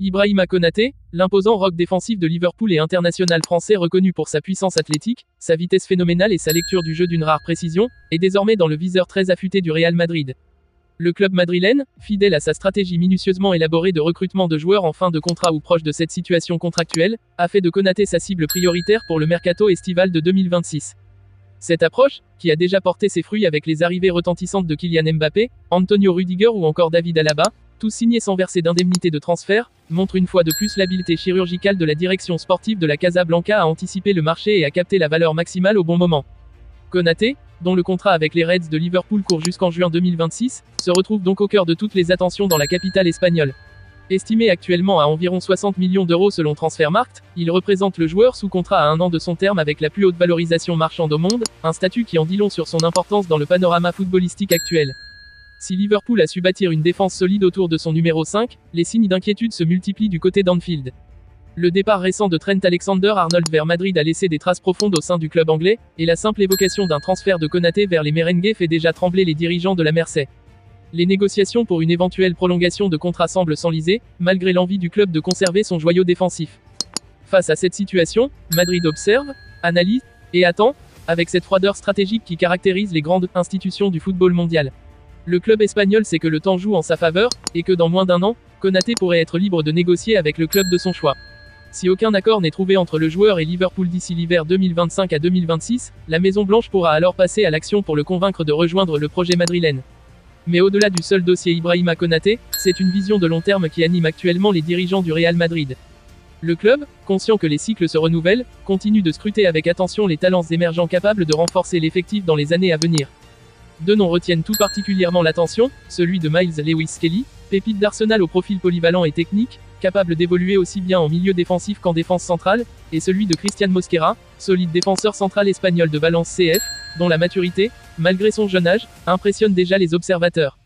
Ibrahima Konaté, l'imposant roc défensif de Liverpool et international français reconnu pour sa puissance athlétique, sa vitesse phénoménale et sa lecture du jeu d'une rare précision, est désormais dans le viseur très affûté du Real Madrid. Le club madrilène, fidèle à sa stratégie minutieusement élaborée de recrutement de joueurs en fin de contrat ou proche de cette situation contractuelle, a fait de Konaté sa cible prioritaire pour le mercato estival de 2026. Cette approche, qui a déjà porté ses fruits avec les arrivées retentissantes de Kylian Mbappé, Antonio Rudiger ou encore David Alaba, tous signés sans verser d'indemnité de transfert, montre une fois de plus l'habileté chirurgicale de la direction sportive de la Casablanca à anticiper le marché et à capter la valeur maximale au bon moment. Konaté, dont le contrat avec les Reds de Liverpool court jusqu'en juin 2026, se retrouve donc au cœur de toutes les attentions dans la capitale espagnole. Estimé actuellement à environ 60 millions d'euros selon Transfermarkt, il représente le joueur sous contrat à 1 an de son terme avec la plus haute valorisation marchande au monde, un statut qui en dit long sur son importance dans le panorama footballistique actuel. Si Liverpool a su bâtir une défense solide autour de son numéro 5, les signes d'inquiétude se multiplient du côté d'Anfield. Le départ récent de Trent Alexander-Arnold vers Madrid a laissé des traces profondes au sein du club anglais, et la simple évocation d'un transfert de Konaté vers les merengues fait déjà trembler les dirigeants de la Mersey. Les négociations pour une éventuelle prolongation de contrat semblent s'enliser, malgré l'envie du club de conserver son joyau défensif. Face à cette situation, Madrid observe, analyse, et attend, avec cette froideur stratégique qui caractérise les grandes institutions du football mondial. Le club espagnol sait que le temps joue en sa faveur, et que dans moins d'un an, Konaté pourrait être libre de négocier avec le club de son choix. Si aucun accord n'est trouvé entre le joueur et Liverpool d'ici l'hiver 2025 à 2026, la Maison-Blanche pourra alors passer à l'action pour le convaincre de rejoindre le projet madrilène. Mais au-delà du seul dossier Ibrahima Konaté, c'est une vision de long terme qui anime actuellement les dirigeants du Real Madrid. Le club, conscient que les cycles se renouvellent, continue de scruter avec attention les talents émergents capables de renforcer l'effectif dans les années à venir. Deux noms retiennent tout particulièrement l'attention, celui de Miles Lewis Skelly, pépite d'Arsenal au profil polyvalent et technique, capable d'évoluer aussi bien en milieu défensif qu'en défense centrale, et celui de Christian Mosquera, solide défenseur central espagnol de Valence CF, dont la maturité, malgré son jeune âge, impressionne déjà les observateurs.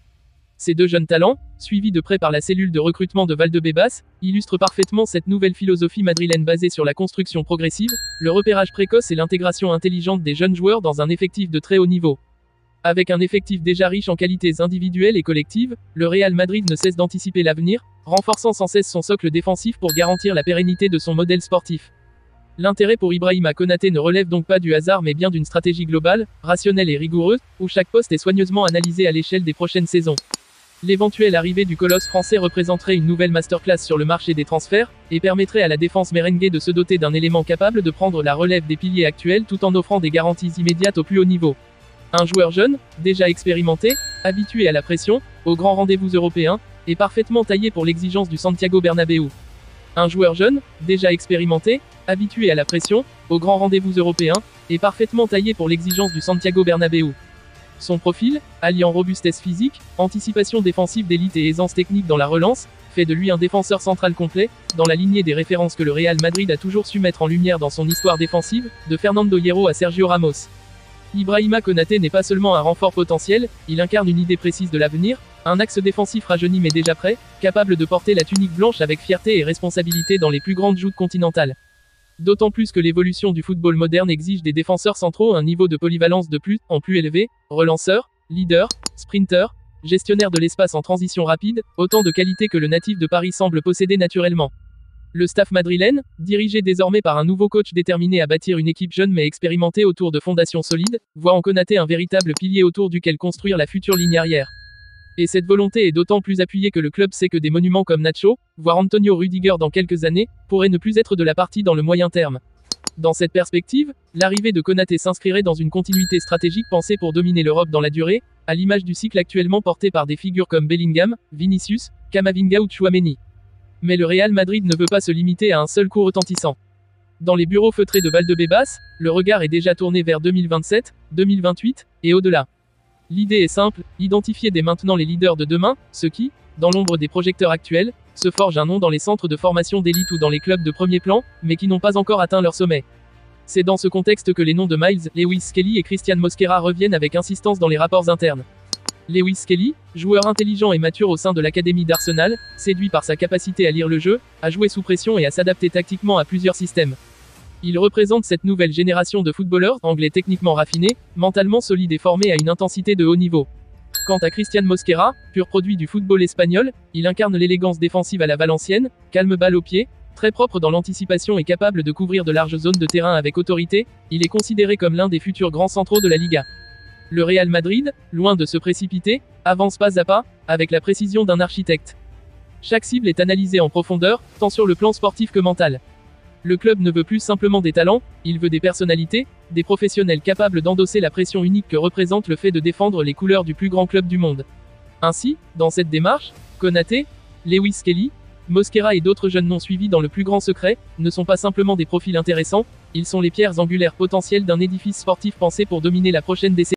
Ces deux jeunes talents, suivis de près par la cellule de recrutement de Valdebebas, illustrent parfaitement cette nouvelle philosophie madrilène basée sur la construction progressive, le repérage précoce et l'intégration intelligente des jeunes joueurs dans un effectif de très haut niveau. Avec un effectif déjà riche en qualités individuelles et collectives, le Real Madrid ne cesse d'anticiper l'avenir, renforçant sans cesse son socle défensif pour garantir la pérennité de son modèle sportif. L'intérêt pour Ibrahima Konaté ne relève donc pas du hasard mais bien d'une stratégie globale, rationnelle et rigoureuse, où chaque poste est soigneusement analysé à l'échelle des prochaines saisons. L'éventuelle arrivée du colosse français représenterait une nouvelle masterclass sur le marché des transferts, et permettrait à la défense merengue de se doter d'un élément capable de prendre la relève des piliers actuels tout en offrant des garanties immédiates au plus haut niveau. Un joueur jeune, déjà expérimenté, habitué à la pression, aux grands rendez-vous européens, et parfaitement taillé pour l'exigence du Santiago Bernabéu. Un joueur jeune, déjà expérimenté, habitué à la pression, aux grands rendez-vous européens, et parfaitement taillé pour l'exigence du Santiago Bernabéu. Son profil, alliant robustesse physique, anticipation défensive d'élite et aisance technique dans la relance, fait de lui un défenseur central complet, dans la lignée des références que le Real Madrid a toujours su mettre en lumière dans son histoire défensive, de Fernando Hierro à Sergio Ramos. Ibrahima Konaté n'est pas seulement un renfort potentiel, il incarne une idée précise de l'avenir, un axe défensif rajeuni mais déjà prêt, capable de porter la tunique blanche avec fierté et responsabilité dans les plus grandes joutes continentales. D'autant plus que l'évolution du football moderne exige des défenseurs centraux un niveau de polyvalence de plus en plus élevé, relanceur, leader, sprinter, gestionnaire de l'espace en transition rapide, autant de qualités que le natif de Paris semble posséder naturellement. Le staff madrilène, dirigé désormais par un nouveau coach déterminé à bâtir une équipe jeune mais expérimentée autour de fondations solides, voit en Konaté un véritable pilier autour duquel construire la future ligne arrière. Et cette volonté est d'autant plus appuyée que le club sait que des monuments comme Nacho, voire Antonio Rudiger dans quelques années, pourraient ne plus être de la partie dans le moyen terme. Dans cette perspective, l'arrivée de Konaté s'inscrirait dans une continuité stratégique pensée pour dominer l'Europe dans la durée, à l'image du cycle actuellement porté par des figures comme Bellingham, Vinicius, Camavinga ou Tchouaméni. Mais le Real Madrid ne veut pas se limiter à un seul coup retentissant. Dans les bureaux feutrés de Valdebebas, le regard est déjà tourné vers 2027, 2028, et au-delà. L'idée est simple, identifier dès maintenant les leaders de demain, ceux qui, dans l'ombre des projecteurs actuels, se forgent un nom dans les centres de formation d'élite ou dans les clubs de premier plan, mais qui n'ont pas encore atteint leur sommet. C'est dans ce contexte que les noms de Miles Lewis Skelly et Christian Mosquera reviennent avec insistance dans les rapports internes. Lewis Skelly, joueur intelligent et mature au sein de l'académie d'Arsenal, séduit par sa capacité à lire le jeu, à jouer sous pression et à s'adapter tactiquement à plusieurs systèmes. Il représente cette nouvelle génération de footballeurs anglais techniquement raffinés, mentalement solides et formés à une intensité de haut niveau. Quant à Christian Mosquera, pur produit du football espagnol, il incarne l'élégance défensive à la valencienne, calme balle au pied, très propre dans l'anticipation et capable de couvrir de larges zones de terrain avec autorité, il est considéré comme l'un des futurs grands centraux de la Liga. Le Real Madrid, loin de se précipiter, avance pas à pas, avec la précision d'un architecte. Chaque cible est analysée en profondeur, tant sur le plan sportif que mental. Le club ne veut plus simplement des talents, il veut des personnalités, des professionnels capables d'endosser la pression unique que représente le fait de défendre les couleurs du plus grand club du monde. Ainsi, dans cette démarche, Konaté, Lewis Kelly, Mosquera et d'autres jeunes non suivis dans le plus grand secret, ne sont pas simplement des profils intéressants, ils sont les pierres angulaires potentielles d'un édifice sportif pensé pour dominer la prochaine décennie.